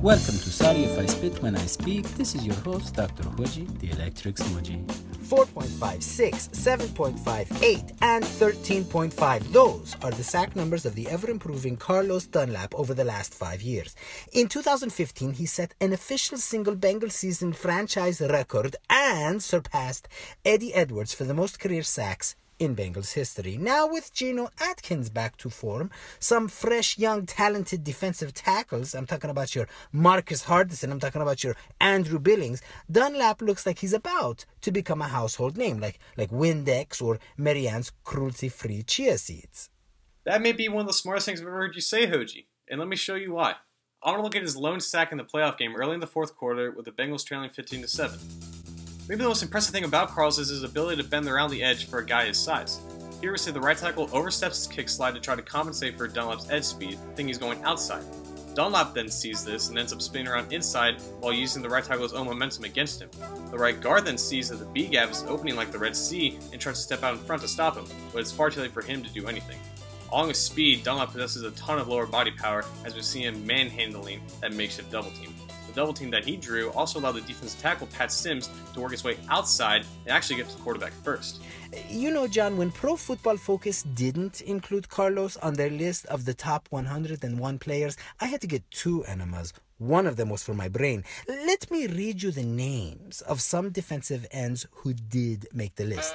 Welcome to Sorry If I Spit When I Speak. This is your host, Dr. Hodgie, the Electric Smodgie. 4.56, 7.58, and 13.5. Those are the sack numbers of the ever-improving Carlos Dunlap over the last 5 years. In 2015, he set an official single Bengals season franchise record and surpassed Eddie Edwards for the most career sacks in Bengals history. Now with Geno Atkins back to form, some fresh, young, talented defensive tackles, I'm talking about your Marcus Hardison, I'm talking about your Andrew Billings, Dunlap looks like he's about to become a household name, like Windex or Marianne's cruelty-free chia seeds. That may be one of the smartest things I've ever heard you say, Hodgie, and let me show you why. I want to look at his lone sack in the playoff game early in the fourth quarter with the Bengals trailing 15-7. Maybe the most impressive thing about Carlos is his ability to bend around the edge for a guy his size. Here we see the right tackle oversteps his kick slide to try to compensate for Dunlap's edge speed, thinking he's going outside. Dunlap then sees this and ends up spinning around inside while using the right tackle's own momentum against him. The right guard then sees that the B gap is opening like the Red Sea and tries to step out in front to stop him, but it's far too late for him to do anything. Along with speed, Dunlap possesses a ton of lower body power as we see him manhandling that makeshift double team. The double team that he drew also allowed the defensive tackle Pat Sims to work his way outside and actually get to the quarterback first. You know, John, when Pro Football Focus didn't include Carlos on their list of the top 101 players, I had to get 2 enemas. One of them was for my brain. Let me read you the names of some defensive ends who did make the list.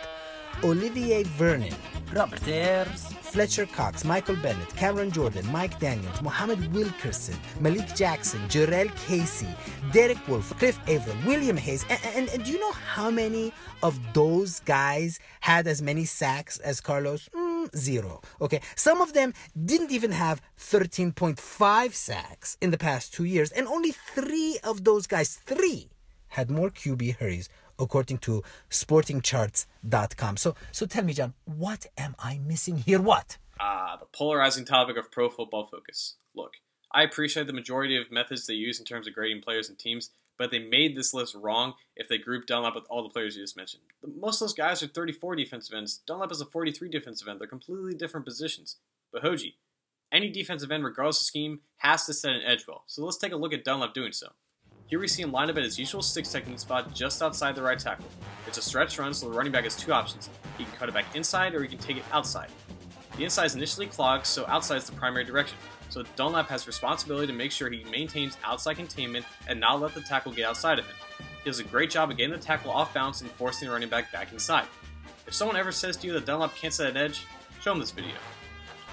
Olivier Vernon, Robert Ayers, Fletcher Cox, Michael Bennett, Cameron Jordan, Mike Daniels, Mohamed Wilkerson, Malik Jackson, Jarrell Casey, Derek Wolfe, Cliff Averill, William Hayes. And do you know how many of those guys had as many sacks as Carlos? 0. Okay, some of them didn't even have 13.5 sacks in the past 2 years, and only 3 of those guys, 3, had more QB hurries, according to sportingcharts.com. So tell me, John, what am I missing here? What? The polarizing topic of Pro Football Focus. Look, I appreciate the majority of methods they use in terms of grading players and teams, but they made this list wrong if they grouped Dunlap with all the players you just mentioned. Most of those guys are 34 defensive ends. Dunlap is a 43 defensive end. They're completely different positions. But Hodgie, any defensive end, regardless of scheme, has to set an edge well. So let's take a look at Dunlap doing so. Here we see him lined up at his usual 6 technique spot just outside the right tackle. It's a stretch run, so the running back has 2 options. He can cut it back inside or he can take it outside. The inside is initially clogged, so outside is the primary direction. So Dunlap has responsibility to make sure he maintains outside containment and not let the tackle get outside of him. He does a great job of getting the tackle off balance and forcing the running back back inside. If someone ever says to you that Dunlap can't set an edge, show them this video.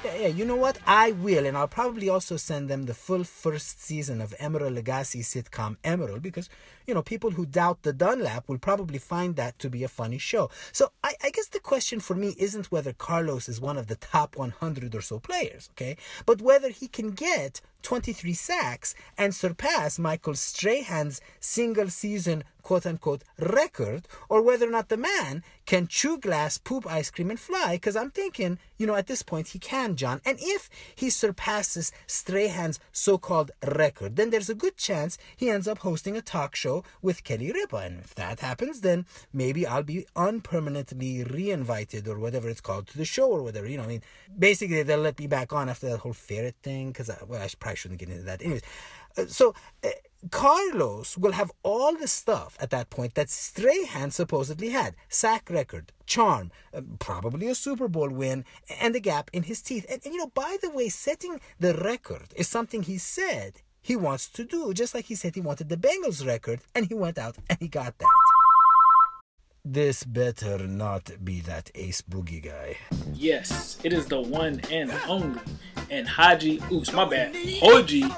Yeah, you know what? I will, and I'll probably also send them the full first season of Emerald Lagasse sitcom Emerald, because, you know, people who doubt the Dunlap will probably find that to be a funny show. So I guess the question for me isn't whether Carlos is one of the top 100 or so players, okay? But whether he can get 23 sacks and surpass Michael Strahan's single-season quote-unquote record, or whether or not the man can chew glass, poop ice cream, and fly, because I'm thinking, you know, at this point he can, John. And if he surpasses Strahan's so-called record, then there's a good chance he ends up hosting a talk show with Kelly Ripa. And if that happens, then maybe I'll be unpermanently re-invited, or whatever it's called, to the show, or whatever, you know. I mean, basically they'll let me back on after that whole ferret thing, because I probably shouldn't get into that. Anyways, Carlos will have all the stuff at that point that Strahan supposedly had. Sack record, charm, probably a Super Bowl win, and a gap in his teeth. And you know, by the way, setting the record is something he said he wants to do, just like he said he wanted the Bengals record, and he went out and he got that. This better not be that Ace Boogie guy. Yes, it is the one and only. And Hodgie, oops, my bad, Hodgie,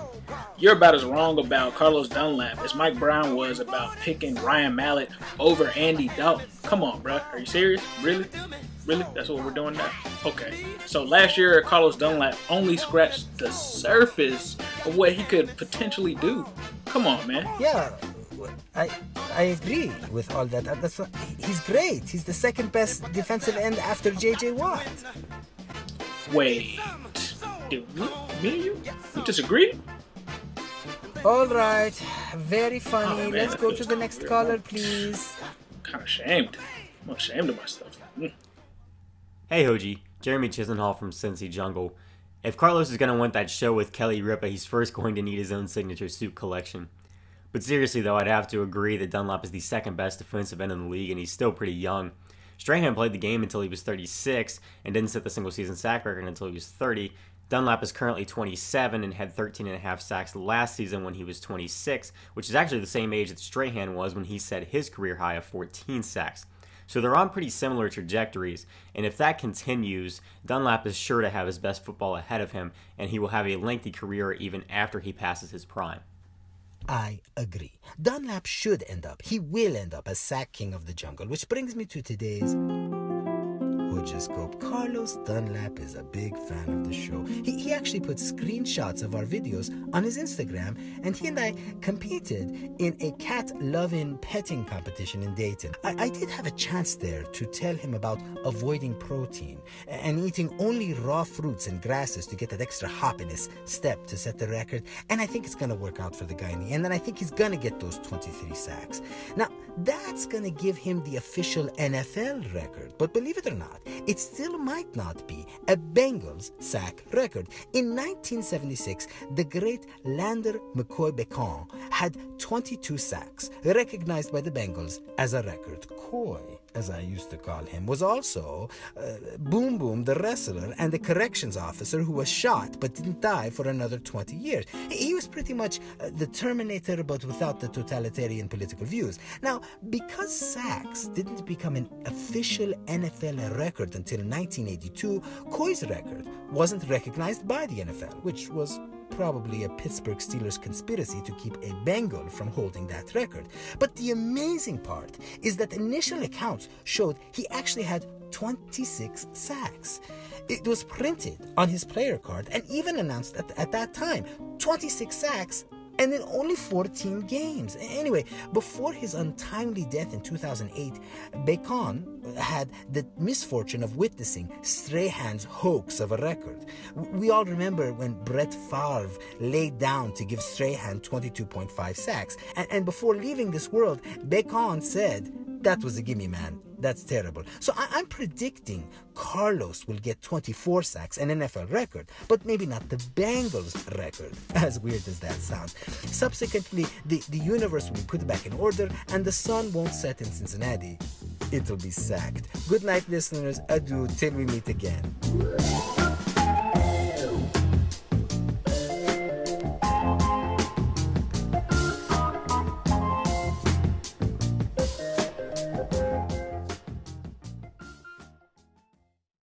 you're about as wrong about Carlos Dunlap as Mike Brown was about picking Ryan Mallett over Andy Dalton. Come on, bruh. Are you serious? Really? Really? That's what we're doing now? Okay. So last year, Carlos Dunlap only scratched the surface of what he could potentially do. Come on, man. Yeah, I agree with all that. He's great. He's the second best defensive end after J.J. Watt. Wait. Did me and you disagree? All right, very funny. Oh, man, let's go to the next caller, please. Kind of ashamed. I'm ashamed of myself. Hey Hodgie, Jeremy Chisenhall from Cincy Jungle. If Carlos is going to want that show with Kelly Ripa, he's first going to need his own signature soup collection. But seriously though, I'd have to agree that Dunlap is the second best defensive end in the league, and he's still pretty young. Strahan played the game until he was 36 and didn't set the single season sack record until he was 30. Dunlap is currently 27 and had 13.5 sacks last season when he was 26, which is actually the same age that Strahan was when he set his career high of 14 sacks. So they're on pretty similar trajectories, and if that continues, Dunlap is sure to have his best football ahead of him, and he will have a lengthy career even after he passes his prime. I agree. Dunlap should end up, he will end up as sack king of the jungle, which brings me to today's Hodgescope. Carlos Dunlap is a big fan of the show. He actually put screenshots of our videos on his Instagram, and he and I competed in a cat-loving petting competition in Dayton. I did have a chance there to tell him about avoiding protein and eating only raw fruits and grasses to get that extra hop in his step to set the record, and I think it's going to work out for the guy in the end, and I think he's going to get those 23 sacks. Now, that's going to give him the official NFL record, but believe it or not, it still might not be a Bengals sack record. In 1976, the great Lander McCoy Bacon had 22 sacks, recognized by the Bengals as a record. Coy, as I used to call him, was also Boom Boom, the wrestler, and the corrections officer who was shot but didn't die for another 20 years. He was pretty much the Terminator, but without the totalitarian political views. Now, because sacks didn't become an official NFL record until 1982, Coy's record wasn't recognized by the NFL, which was probably a Pittsburgh Steelers conspiracy to keep a Bengal from holding that record. But the amazing part is that initial accounts showed he actually had 26 sacks. It was printed on his player card and even announced at that time, 26 sacks and in only 14 games. Anyway, before his untimely death in 2008, Bacon had the misfortune of witnessing Strahan's hoax of a record. We all remember when Brett Favre laid down to give Strahan 22.5 sacks. And before leaving this world, Bacon said, "That was a gimme, man. That's terrible." So I'm predicting Carlos will get 24 sacks, an NFL record, but maybe not the Bengals record, as weird as that sounds. Subsequently, the universe will be put back in order, and the sun won't set in Cincinnati. It'll be sacked. Good night, listeners. Adieu till we meet again.